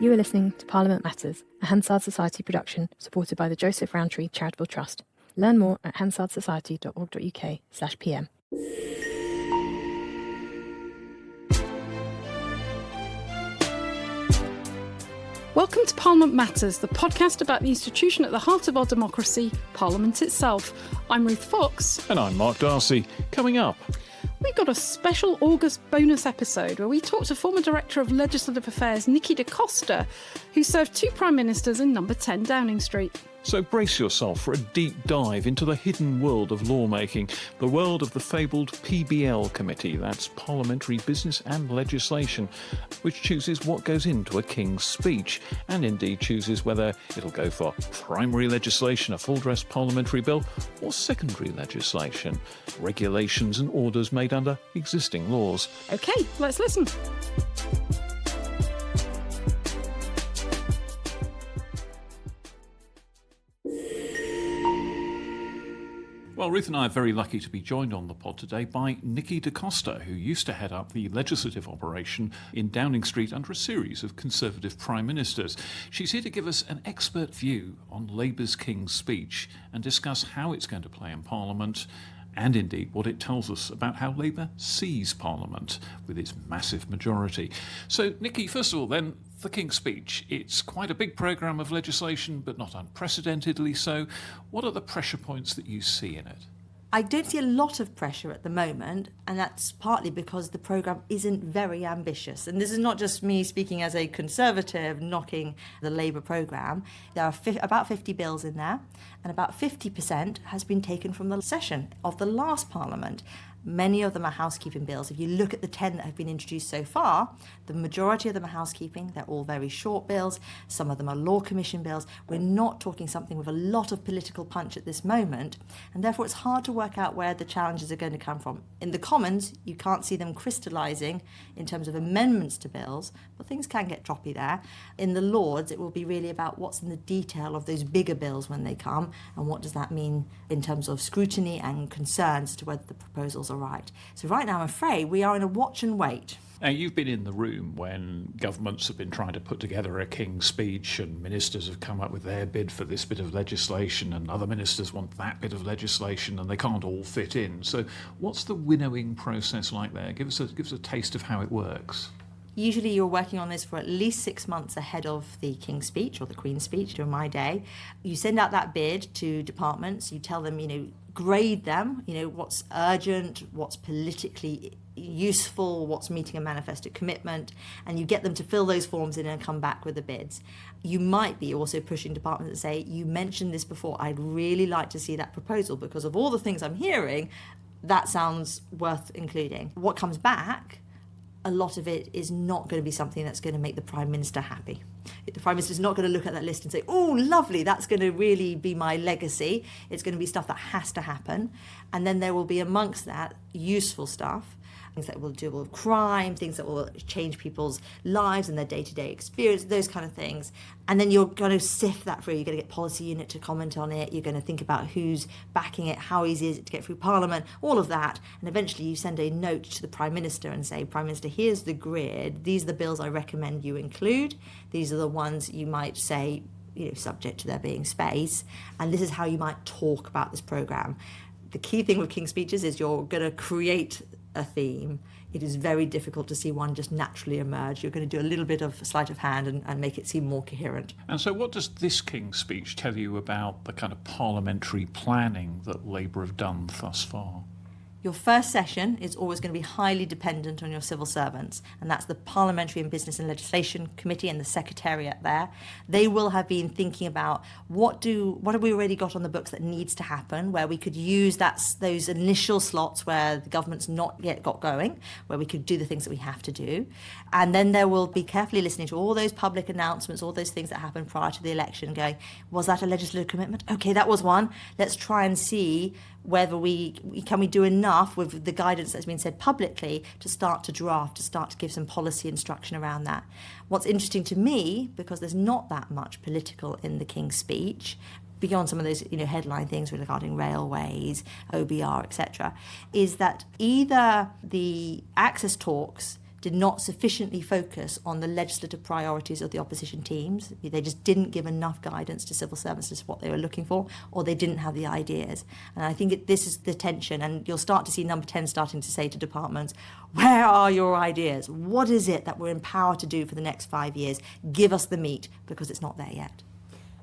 You are listening to Parliament Matters, a Hansard Society production supported by the Joseph Rowntree Charitable Trust. Learn more at hansardsociety.org.uk/pm. Welcome to Parliament Matters, the podcast about the institution at the heart of our democracy, Parliament itself. I'm Ruth Fox. And I'm Mark Darcy. Coming up, we've got a special August bonus episode where we talk to former Director of Legislative Affairs Nikki da Costa, who served 2 Prime Ministers in number 10 Downing Street. So brace yourself for a deep dive into the hidden world of lawmaking, the world of the fabled PBL committee, that's Parliamentary Business and Legislation, which chooses what goes into a King's speech, and indeed chooses whether it'll go for primary legislation, a full-dress parliamentary bill, or secondary legislation, regulations and orders made under existing laws. OK, let's listen. Well, Ruth and I are very lucky to be joined on the pod today by Nikki da Costa, who used to head up the legislative operation in Downing Street under a series of Conservative Prime Ministers. She's here to give us an expert view on Labour's King's Speech and discuss how it's going to play in Parliament and indeed what it tells us about how Labour sees Parliament with its massive majority. So, Nikki, first of all then, the King's Speech. It's quite a big programme of legislation, but not unprecedentedly so. What are the pressure points that you see in it? I don't see a lot of pressure at the moment, and that's partly because the programme isn't very ambitious. And this is not just me speaking as a Conservative knocking the Labour programme. There are about 50 bills in there, and about 50% has been taken from the session of the last Parliament. Many of them are housekeeping bills. If you look at the 10 that have been introduced so far, the majority of them are housekeeping. They're all very short bills. Some of them are law commission bills. We're not talking something with a lot of political punch at this moment, and therefore it's hard to work out where the challenges are going to come from. In the Commons, you can't see them crystallising in terms of amendments to bills, but things can get choppy there. In the Lords, it will be really about what's in the detail of those bigger bills when they come, and what does that mean in terms of scrutiny and concerns as to whether the proposals are right. So right now, I'm afraid, we are in a watch and wait. Now, you've been in the room when governments have been trying to put together a King's Speech and ministers have come up with their bid for this bit of legislation and other ministers want that bit of legislation and they can't all fit in. So what's the winnowing process like there? Give us a taste of how it works. Usually you're working on this for at least 6 months ahead of the King's Speech or the Queen's Speech during my day. You send out that bid to departments, you tell them, grade them, what's urgent, what's politically useful, what's meeting a manifesto commitment, and you get them to fill those forms in and come back with the bids. You might be also pushing departments that say, you mentioned this before, I'd really like to see that proposal because of all the things I'm hearing, that sounds worth including. What comes back, a lot of it is not going to be something that's going to make the Prime Minister happy. The Prime Minister is not going to look at that list and say, oh, lovely, that's going to really be my legacy. It's going to be stuff that has to happen. And then there will be amongst that useful stuff, things that will deal with crime, things that will change people's lives and their day-to-day experience, those kind of things. And then you're going to sift that through. You're going to get policy unit to comment on it. You're going to think about who's backing it, how easy is it to get through Parliament, all of that. And eventually you send a note to the Prime Minister and say, Prime Minister, here's the grid. These are the bills I recommend you include. These are the ones you might say, subject to there being space. And this is how you might talk about this programme. The key thing with King's Speeches is you're going to create a theme. It is very difficult to see one just naturally emerge. You're going to do a little bit of sleight of hand and make it seem more coherent. And so what does this King's Speech tell you about the kind of parliamentary planning that Labour have done thus far? Your first session is always going to be highly dependent on your civil servants, and that's the Parliamentary and Business and Legislation Committee and the Secretariat there. They will have been thinking about what have we already got on the books that needs to happen, where we could use those initial slots where the government's not yet got going, where we could do the things that we have to do. And then there will be carefully listening to all those public announcements, all those things that happened prior to the election, going, was that a legislative commitment? Okay, that was one. Let's try and see whether we can do enough with the guidance that's been said publicly to start to draft, to start to give some policy instruction around that. What's interesting to me, because there's not that much political in the King's Speech, beyond some of those headline things regarding railways, OBR, etc., is that either the access talks did not sufficiently focus on the legislative priorities of the opposition teams. They just didn't give enough guidance to civil servants as to what they were looking for, or they didn't have the ideas. And I think this is the tension, and you'll start to see Number 10 starting to say to departments, where are your ideas? What is it that we're empowered to do for the next 5 years? Give us the meat, because it's not there yet.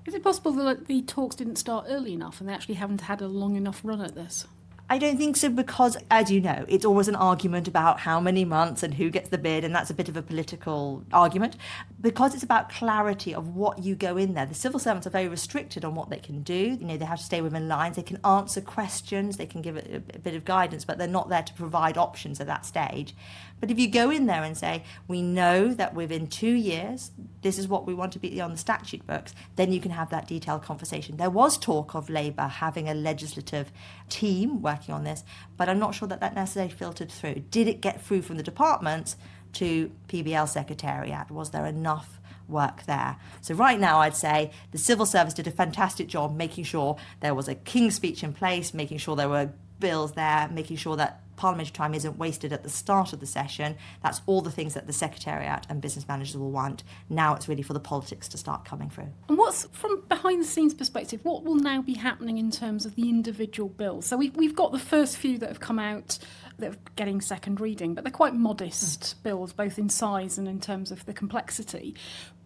Is it possible that the talks didn't start early enough and they actually haven't had a long enough run at this? I don't think so, because, as you know, it's always an argument about how many months and who gets the bid, and that's a bit of a political argument. Because it's about clarity of what you go in there. The civil servants are very restricted on what they can do. They have to stay within lines. They can answer questions. They can give a bit of guidance, but they're not there to provide options at that stage. But if you go in there and say, we know that within 2 years, this is what we want to be on the statute books, then you can have that detailed conversation. There was talk of Labour having a legislative team working on this, but I'm not sure that necessarily filtered through. Did it get through from the departments to PBL Secretariat? Was there enough work there? So right now I'd say the civil service did a fantastic job making sure there was a King's Speech in place, making sure there were bills there, making sure that parliamentary time isn't wasted at the start of the session. That's all the things that the Secretariat and business managers will want. Now it's really for the politics to start coming through. And what's, from behind the scenes perspective, what will now be happening in terms of the individual bills? So we've got the first few that have come out that are getting second reading, but they're quite modest bills, both in size and in terms of the complexity.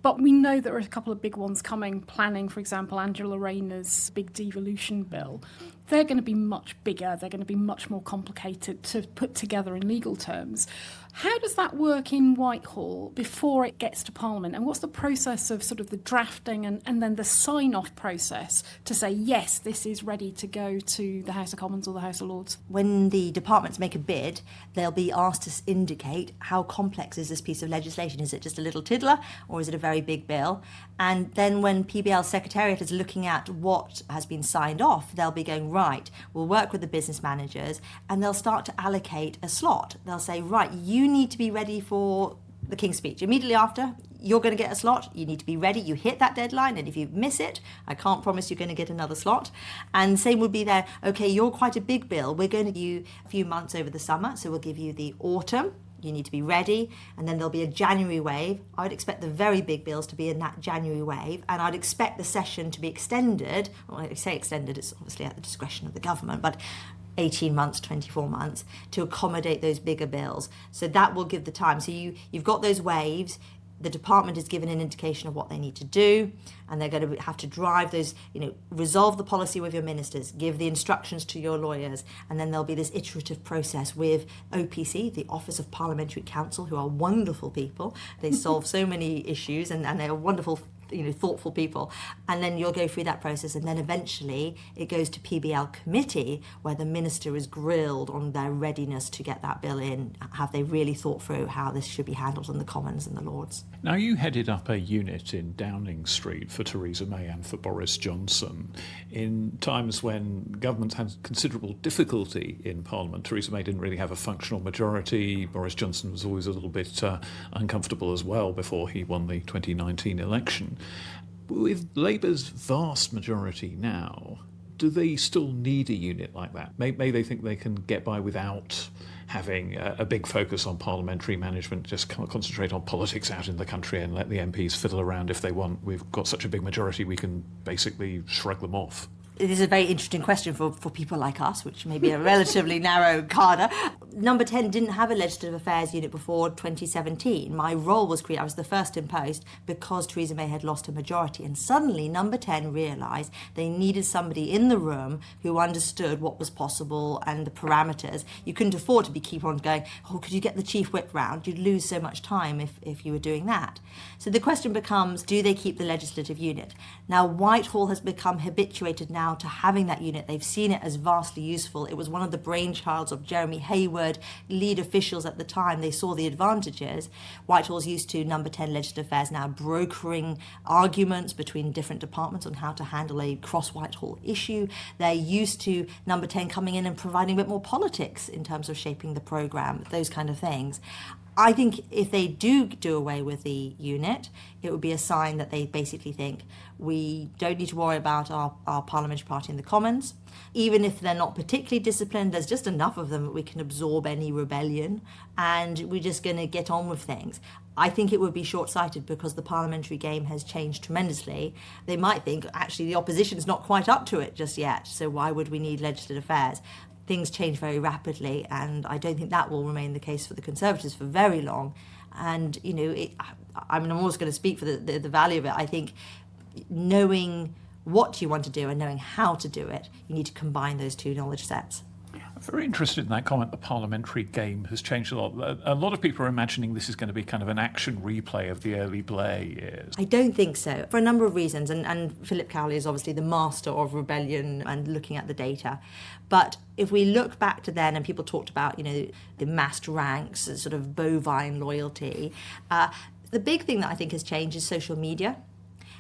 But we know there are a couple of big ones coming, planning, for example, Angela Rayner's big devolution bill. They're going to be much bigger, they're going to be much more complicated to put together in legal terms. How does that work in Whitehall before it gets to Parliament? And what's the process of sort of the drafting and then the sign-off process to say, yes, this is ready to go to the House of Commons or the House of Lords? When the departments make a bid, they'll be asked to indicate how complex is this piece of legislation. Is it just a little tiddler, or is it a very big bill? And then when PBL Secretariat is looking at what has been signed off, they'll be going, right, we'll work with the business managers, and they'll start to allocate a slot. They'll say, right, you need to be ready for the King's Speech. Immediately after, you're going to get a slot. You need to be ready. You hit that deadline, and if you miss it, I can't promise you're going to get another slot. And same would be there, okay, you're quite a big bill. We're going to give you a few months over the summer, so we'll give you the autumn. You need to be ready, and then there'll be a January wave. I would expect the very big bills to be in that January wave, and I'd expect the session to be extended. Well, I say extended, it's obviously at the discretion of the government, but 18 months, 24 months to accommodate those bigger bills. So that will give the time. So you've got those waves. The department is given an indication of what they need to do, and they're going to have to drive those, resolve the policy with your ministers, give the instructions to your lawyers, and then there'll be this iterative process with OPC, the Office of Parliamentary Counsel, who are wonderful people. They solve so many issues, and they're wonderful, thoughtful people. And then you'll go through that process, and then eventually it goes to PBL committee, where the minister is grilled on their readiness to get that bill in. Have they really thought through how this should be handled in the Commons and the Lords? Now, you headed up a unit in Downing Street for Theresa May and for Boris Johnson. In times when governments had considerable difficulty in Parliament, Theresa May didn't really have a functional majority. Boris Johnson was always a little bit uncomfortable as well before he won the 2019 election. With Labour's vast majority now, do they still need a unit like that? May they think they can get by without having a big focus on parliamentary management, just concentrate on politics out in the country and let the MPs fiddle around if they want? We've got such a big majority, we can basically shrug them off. It is a very interesting question for people like us, which may be a relatively narrow cadre. Number 10 didn't have a legislative affairs unit before 2017. My role was created, I was the first in post, because Theresa May had lost a majority. And suddenly Number 10 realised they needed somebody in the room who understood what was possible and the parameters. You couldn't afford to keep on going, could you get the chief whip round? You'd lose so much time if you were doing that. So the question becomes, do they keep the legislative unit? Now, Whitehall has become habituated now to having that unit. They've seen it as vastly useful. It was one of the brainchilds of Jeremy Hayward, lead officials at the time. They saw the advantages. Whitehall's used to Number 10 legislative affairs now brokering arguments between different departments on how to handle a cross-Whitehall issue. They're used to Number 10 coming in and providing a bit more politics in terms of shaping the programme, those kind of things. I think if they do away with the unit, it would be a sign that they basically think we don't need to worry about our parliamentary party in the Commons. Even if they're not particularly disciplined, there's just enough of them that we can absorb any rebellion, and we're just going to get on with things. I think it would be short-sighted because the parliamentary game has changed tremendously. They might think, actually, the opposition's not quite up to it just yet, so why would we need legislative affairs? Things change very rapidly, and I don't think that will remain the case for the Conservatives for very long. And, I'm always going to speak for the value of it. I think knowing what you want to do and knowing how to do it, you need to combine those two knowledge sets. I'm very interested in that comment. The parliamentary game has changed a lot. A lot of people are imagining this is going to be kind of an action replay of the early Blair years. I don't think so, for a number of reasons. And Philip Cowley is obviously the master of rebellion and looking at the data. But if we look back to then, and people talked about, the massed ranks, sort of bovine loyalty, the big thing that I think has changed is social media.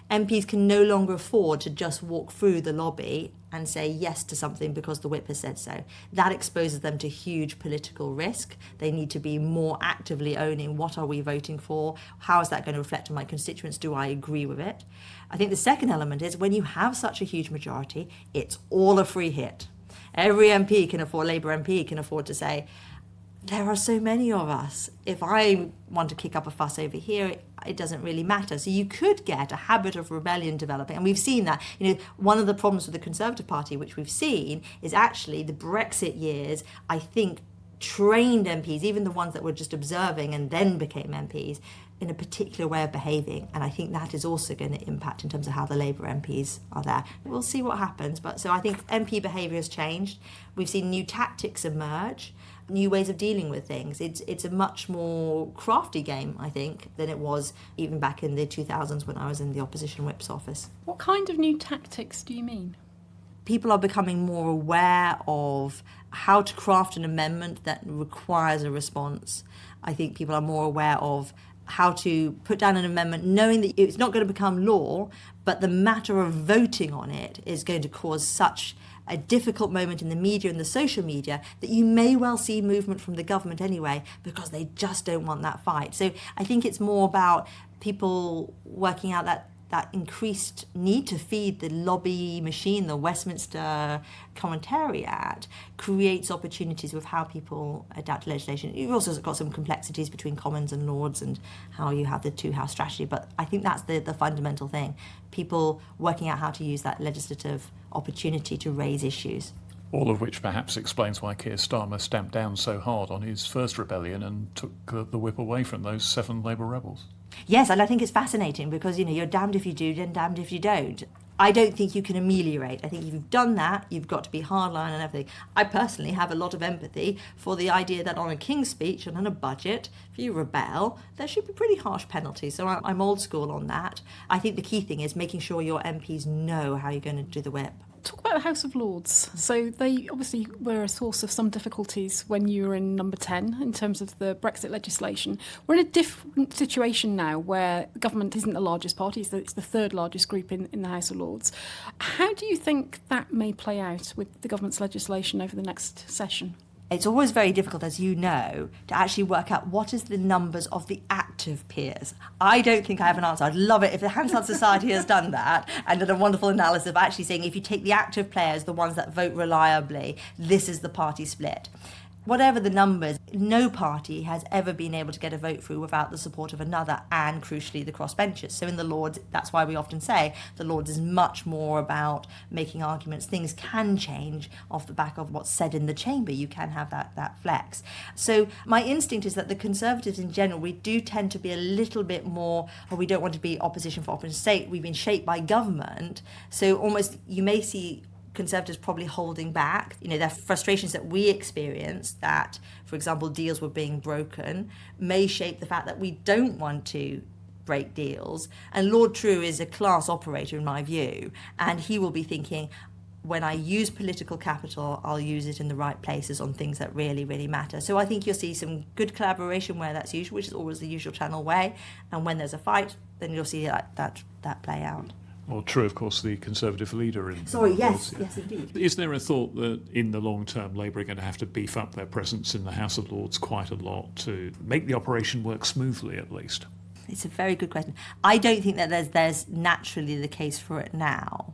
MPs can no longer afford to just walk through the lobby and say yes to something because the whip has said so. That exposes them to huge political risk. They need to be more actively owning what are we voting for, how is that going to reflect on my constituents, do I agree with it? I think the second element is when you have such a huge majority, it's all a free hit. Every MP can afford, Labour MP can afford to say, there are so many of us. If I want to kick up a fuss over here, it doesn't really matter. So you could get a habit of rebellion developing. And we've seen that. One of the problems with the Conservative Party, which we've seen, is actually the Brexit years, I think, trained MPs, even the ones that were just observing and then became MPs, in a particular way of behaving. And I think that is also going to impact in terms of how the Labour MPs are there. We'll see what happens. So I think MP behaviour has changed. We've seen new tactics emerge, new ways of dealing with things. It's a much more crafty game, I think, than it was even back in the 2000s when I was in the opposition whip's office. What kind of new tactics do you mean? People are becoming more aware of how to craft an amendment that requires a response. I think people are more aware of how to put down an amendment knowing that it's not going to become law, but the matter of voting on it is going to cause such a difficult moment in the media and the social media that you may well see movement from the government anyway because they just don't want that fight. So I think it's more about people working out that increased need to feed the lobby machine, the Westminster Commentariat, creates opportunities with how people adapt to legislation. You've also got some complexities between Commons and Lords and how you have the two-house strategy, but I think that's the fundamental thing. People working out how to use that legislative opportunity to raise issues. All of which perhaps explains why Keir Starmer stamped down so hard on his first rebellion and took the whip away from those 7 Labour rebels. Yes, and I think it's fascinating because, you're damned if you do and damned if you don't. I don't think you can ameliorate. I think if you've done that, you've got to be hardline and everything. I personally have a lot of empathy for the idea that on a King's speech and on a budget, if you rebel, there should be pretty harsh penalties. So I'm old school on that. I think the key thing is making sure your MPs know how you're going to do the whip. Talk about the House of Lords. So they obviously were a source of some difficulties when you were in number 10 in terms of the Brexit legislation. We're in a different situation now where the government isn't the largest party, it's the third largest group in the House of Lords. How do you think that may play out with the government's legislation over the next session? It's always very difficult, as you know, to actually work out what is the numbers of the active peers. I don't think I have an answer. I'd love it if the Hansard Society has done that and done a wonderful analysis of actually saying if you take the active players, the ones that vote reliably, this is the party split. Whatever the numbers, no party has ever been able to get a vote through without the support of another and, crucially, the crossbenchers. So in the Lords, that's why we often say the Lords is much more about making arguments. Things can change off the back of what's said in the chamber. You can have that flex. So my instinct is that the Conservatives in general, we do tend to be a little bit more, or we don't want to be opposition for opposition's sake. We've been shaped by government. So almost you may see Conservatives probably holding back. Their frustrations that we experience that, for example, deals were being broken may shape the fact that we don't want to break deals. And Lord True is a class operator in my view, and he will be thinking, when I use political capital, I'll use it in the right places on things that really, really matter. So I think you'll see some good collaboration where that's usual, which is always the usual channel way. And when there's a fight, then you'll see that play out. Or true, of course, the Conservative leader in... Sorry, yes, indeed. Is there a thought that in the long term Labour are going to have to beef up their presence in the House of Lords quite a lot to make the operation work smoothly, at least? It's a very good question. I don't think that there's naturally the case for it now.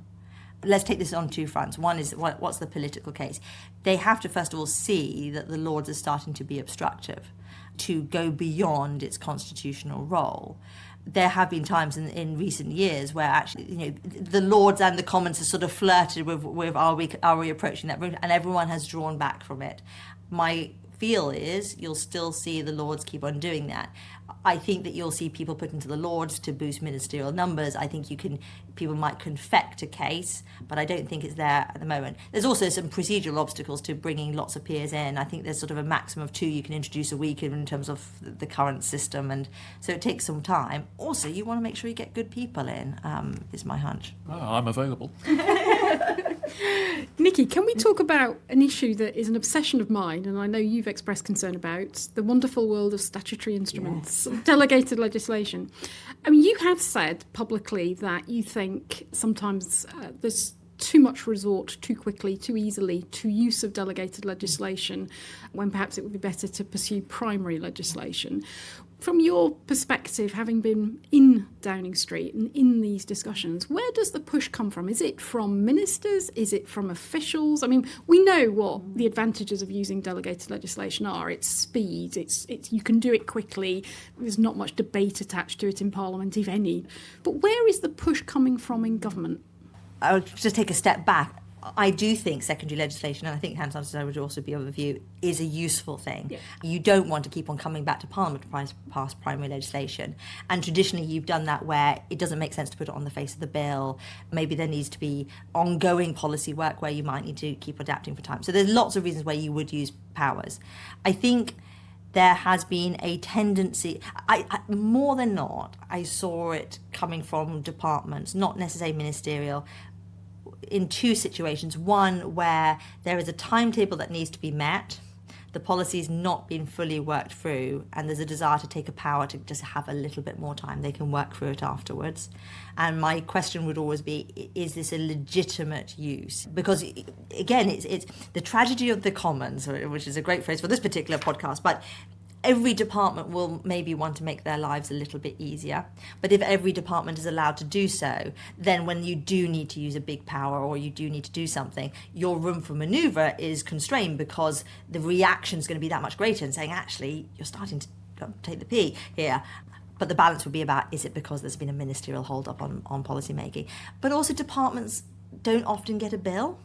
Let's take this on two fronts. One is, what's the political case? They have to, first of all, see that the Lords are starting to be obstructive, to go beyond its constitutional role. There have been times in recent years where actually, the Lords and the Commons have sort of flirted with are we approaching that route, and everyone has drawn back from it. My feel is you'll still see the Lords keep on doing that. I think that you'll see people put into the Lords to boost ministerial numbers. I think people might confect a case, but I don't think it's there at the moment. There's also some procedural obstacles to bringing lots of peers in. I think there's sort of a maximum of 2 you can introduce a week in terms of the current system, and so it takes some time. Also, you want to make sure you get good people in, is my hunch. Oh, I'm available. Nikki, can we talk about an issue that is an obsession of mine, and I know you've expressed concern about, the wonderful world of statutory instruments, delegated legislation. I mean, you have said publicly that you think sometimes there's too much resort too quickly, too easily to use of delegated legislation when perhaps it would be better to pursue primary legislation. From your perspective, having been in Downing Street and in these discussions, where does the push come from? Is it from ministers? Is it from officials? I mean, we know what the advantages of using delegated legislation are. It's speed. It's you can do it quickly. There's not much debate attached to it in Parliament, if any. But where is the push coming from in government? I'll just take a step back. I do think secondary legislation, and I think Hans would also be of the view, is a useful thing. Yeah. You don't want to keep on coming back to Parliament to pass primary legislation. And traditionally you've done that where it doesn't make sense to put it on the face of the bill. Maybe there needs to be ongoing policy work where you might need to keep adapting for time. So there's lots of reasons where you would use powers. I think there has been a tendency, I more than not, I saw it coming from departments, not necessarily ministerial, in two situations. One where there is a timetable that needs to be met, the policy's not been fully worked through, and there's a desire to take a power to just have a little bit more time. They can work through it afterwards. And my question would always be, is this a legitimate use? Because, again, it's the tragedy of the Commons, which is a great phrase for this particular podcast, but every department will maybe want to make their lives a little bit easier. But if every department is allowed to do so, then when you do need to use a big power or you do need to do something, your room for manoeuvre is constrained because the reaction is going to be that much greater and saying, actually, you're starting to take the pee here. But the balance would be about, is it because there's been a ministerial hold-up on policy making? But also departments don't often get a bill.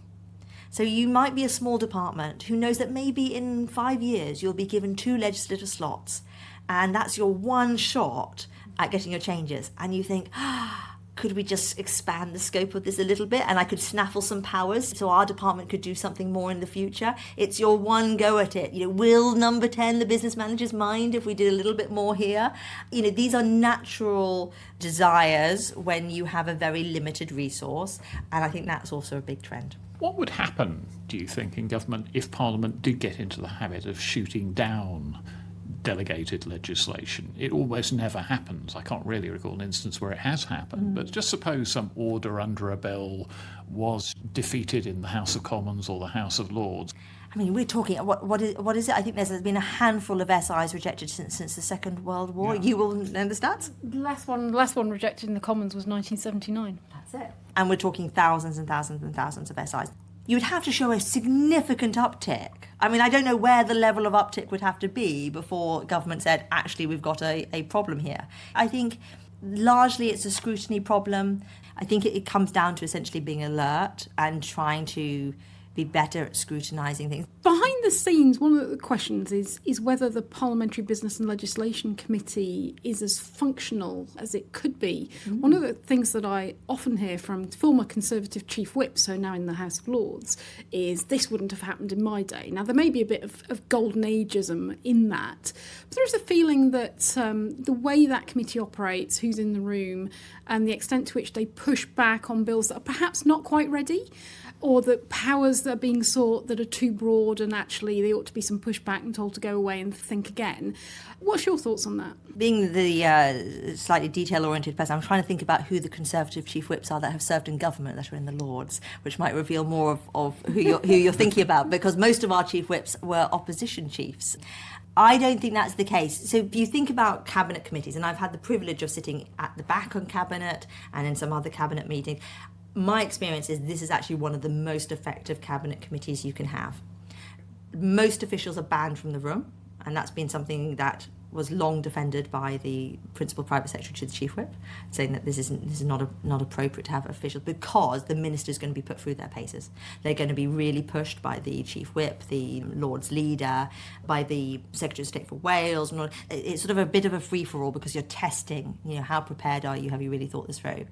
So you might be a small department who knows that maybe in 5 years you'll be given 2 legislative slots, and that's your one shot at getting your changes. And you think, could we just expand the scope of this a little bit, and I could snaffle some powers so our department could do something more in the future? It's your one go at it. Will number 10, the business managers, mind if we did a little bit more here? These are natural desires when you have a very limited resource, and I think that's also a big trend. What would happen, do you think, in government if Parliament did get into the habit of shooting down delegated legislation? It almost never happens. I can't really recall an instance where it has happened, but just suppose some order under a bill was defeated in the House of Commons or the House of Lords. I mean, we're talking, what is it? I think there's been a handful of SIs rejected since the Second World War. Yeah. You will know the stats? The last one rejected in the Commons was 1979. That's it. And we're talking thousands and thousands and thousands of SIs. You would have to show a significant uptick. I mean, I don't know where the level of uptick would have to be before government said, actually, we've got a problem here. I think largely it's a scrutiny problem. I think it comes down to essentially being alert and trying to be better at scrutinising things. Behind the scenes, one of the questions is whether the Parliamentary Business and Legislation Committee is as functional as it could be. One of the things that I often hear from former Conservative chief whips, so now in the House of Lords, is this wouldn't have happened in my day. Now, there may be a bit of golden ageism in that, but there is a feeling that the way that committee operates, who's in the room, and the extent to which they push back on bills that are perhaps not quite ready, or the powers that are being sought that are too broad and actually there ought to be some pushback and told to go away and think again. What's your thoughts on that? Being the slightly detail-oriented person, I'm trying to think about who the Conservative chief whips are that have served in government that are in the Lords, which might reveal more of who you're thinking about, because most of our chief whips were opposition chiefs. I don't think that's the case. So if you think about cabinet committees, and I've had the privilege of sitting at the back on cabinet and in some other cabinet meetings, my experience is this is actually one of the most effective cabinet committees you can have. Most officials are banned from the room, and that's been something that was long defended by the principal private secretary to the chief whip, saying that this is not appropriate to have officials, because the minister is going to be put through their paces. They're going to be really pushed by the chief whip, the Lord's leader, by the Secretary of State for Wales. And all. It's sort of a bit of a free-for-all, because you're testing, how prepared are you? Have you really thought this through?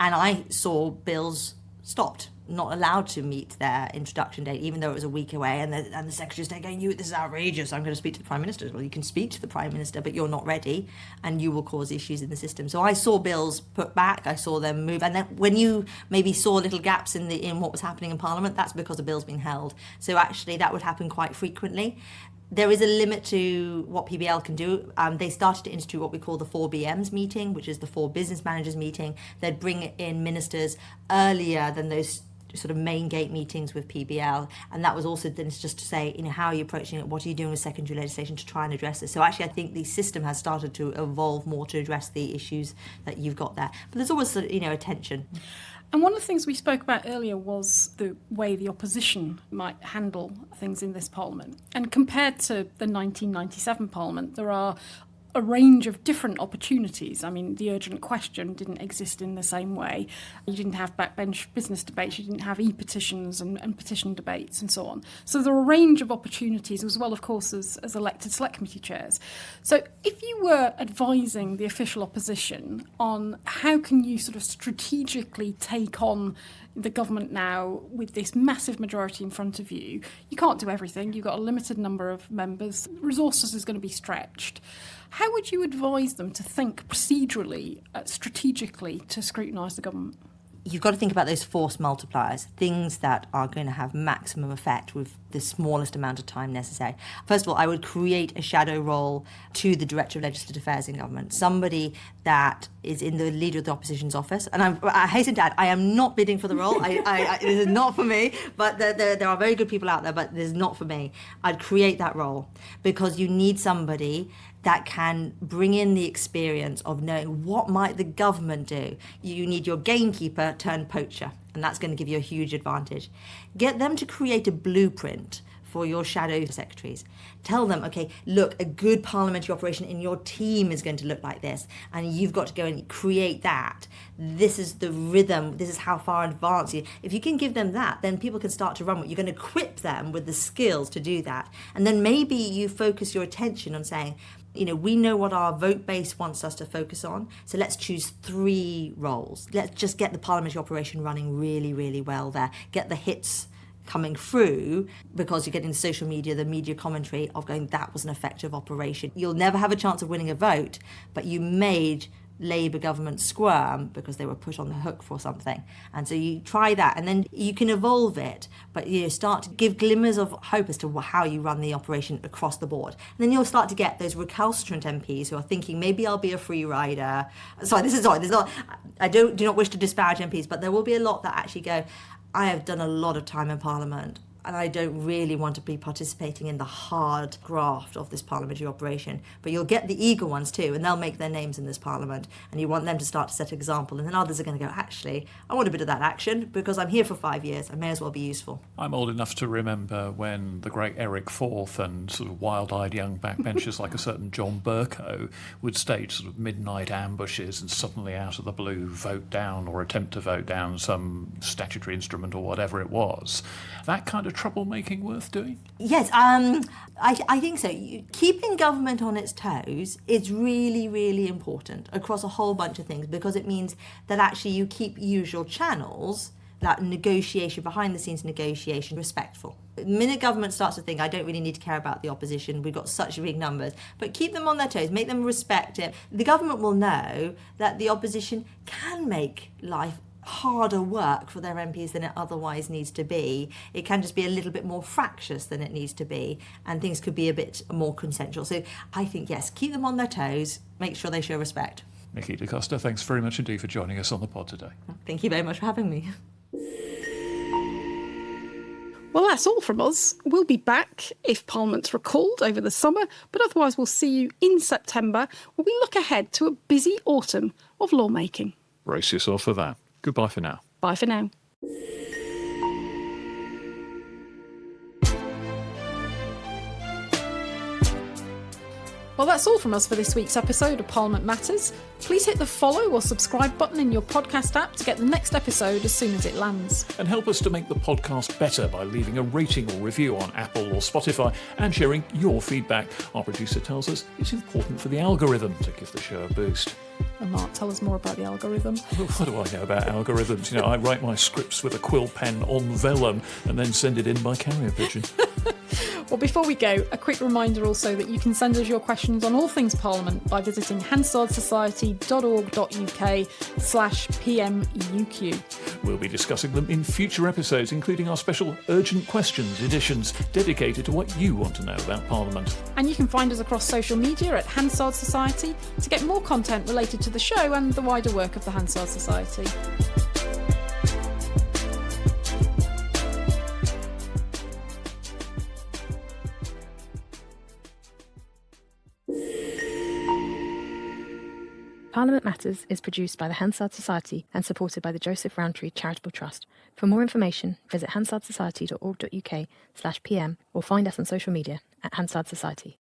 And I saw bills stopped, not allowed to meet their introduction date, even though it was a week away, and the Secretary of State going, this is outrageous, I'm going to speak to the Prime Minister. Well, you can speak to the Prime Minister, but you're not ready, and you will cause issues in the system. So I saw bills put back, I saw them move, and then when you maybe saw little gaps in what was happening in Parliament, that's because a bill's been held. So actually that would happen quite frequently. There is a limit to what PBL can do. They started to institute what we call the 4BMs meeting, which is the 4 business managers meeting. They'd bring in ministers earlier than those sort of main gate meetings with PBL, and that was also then just to say, how are you approaching it, what are you doing with secondary legislation to try and address this. So actually I think the system has started to evolve more to address the issues that you've got there, but there's always a tension. And one of the things we spoke about earlier was the way the opposition might handle things in this Parliament. And compared to the 1997 Parliament, there are a range of different opportunities. I mean, the urgent question didn't exist in the same way. You didn't have backbench business debates, you didn't have e-petitions and petition debates and so on. So there are a range of opportunities as well, of course, as elected select committee chairs. So if you were advising the official opposition on how can you sort of strategically take on the government now with this massive majority in front of you, you can't do everything, you've got a limited number of members, resources is going to be stretched. How would you advise them to think procedurally, strategically, to scrutinise the government? You've got to think about those force multipliers, things that are going to have maximum effect with the smallest amount of time necessary. First of all, I would create a shadow role to the Director of Legislative Affairs in government, somebody that is in the leader of the opposition's office. And I hasten to add, I am not bidding for the role. This is not for me, but there are very good people out there, but this is not for me. I'd create that role because you need somebody that can bring in the experience of knowing what might the government do. You need your gamekeeper turned poacher, and that's going to give you a huge advantage. Get them to create a blueprint for your shadow secretaries. Tell them, okay, look, a good parliamentary operation in your team is going to look like this, and you've got to go and create that. This is the rhythm, this is how far advanced you. If you can give them that, then people can start to run with. You're going to equip them with the skills to do that. And then maybe you focus your attention on saying, we know what our vote base wants us to focus on, so let's choose 3 roles. Let's just get the parliamentary operation running really, really well there. Get the hits coming through, because you're getting the social media, the media commentary of going, that was an effective operation. You'll never have a chance of winning a vote, but you made Labour government squirm because they were put on the hook for something. And so you try that, and then you can evolve it, but start to give glimmers of hope as to how you run the operation across the board. And then you'll start to get those recalcitrant MPs who are thinking, maybe I'll be a free rider. I do not wish to disparage MPs, but there will be a lot that actually go, I have done a lot of time in Parliament, and I don't really want to be participating in the hard graft of this parliamentary operation. But you'll get the eager ones too, and they'll make their names in this Parliament, and you want them to start to set an example, and then others are going to go, actually, I want a bit of that action, because I'm here for 5 years, I may as well be useful. I'm old enough to remember when the great Eric Forth and sort of wild-eyed young backbenchers like a certain John Bercow would stage sort of midnight ambushes and suddenly out of the blue vote down or attempt to vote down some statutory instrument or whatever it was. That kind of troublemaking worth doing? Yes, I think so. Keeping government on its toes is really, really important across a whole bunch of things, because it means that actually you keep usual channels, that negotiation, behind the scenes negotiation, respectful. The minute government starts to think, I don't really need to care about the opposition, we've got such big numbers, but keep them on their toes, make them respect it. The government will know that the opposition can make life harder work for their MPs than it otherwise needs to be. It can just be a little bit more fractious than it needs to be, and things could be a bit more consensual. So I think, yes, keep them on their toes, make sure they show respect. Nikki da Costa, thanks very much indeed for joining us on the pod today. Thank you very much for having me. Well, that's all from us. We'll be back if Parliament's recalled over the summer, but otherwise we'll see you in September, where we look ahead to a busy autumn of lawmaking. Brace yourself for that. Goodbye for now. Bye for now. Well, that's all from us for this week's episode of Parliament Matters. Please hit the follow or subscribe button in your podcast app to get the next episode as soon as it lands. And help us to make the podcast better by leaving a rating or review on Apple or Spotify and sharing your feedback. Our producer tells us it's important for the algorithm to give the show a boost. And Mark, tell us more about the algorithm. Well, what do I know about algorithms? You know, I write my scripts with a quill pen on vellum and then send it in by carrier pigeon. Well, before we go, a quick reminder also that you can send us your questions on all things Parliament by visiting hansardsociety.org.uk/PMEUQ. We'll be discussing them in future episodes, including our special Urgent Questions editions dedicated to what you want to know about Parliament. And you can find us across social media at Hansard Society to get more content related to the show and the wider work of the Hansard Society. Parliament Matters is produced by the Hansard Society and supported by the Joseph Rowntree Charitable Trust. For more information, visit hansardsociety.org.uk/PM or find us on social media at Hansard Society.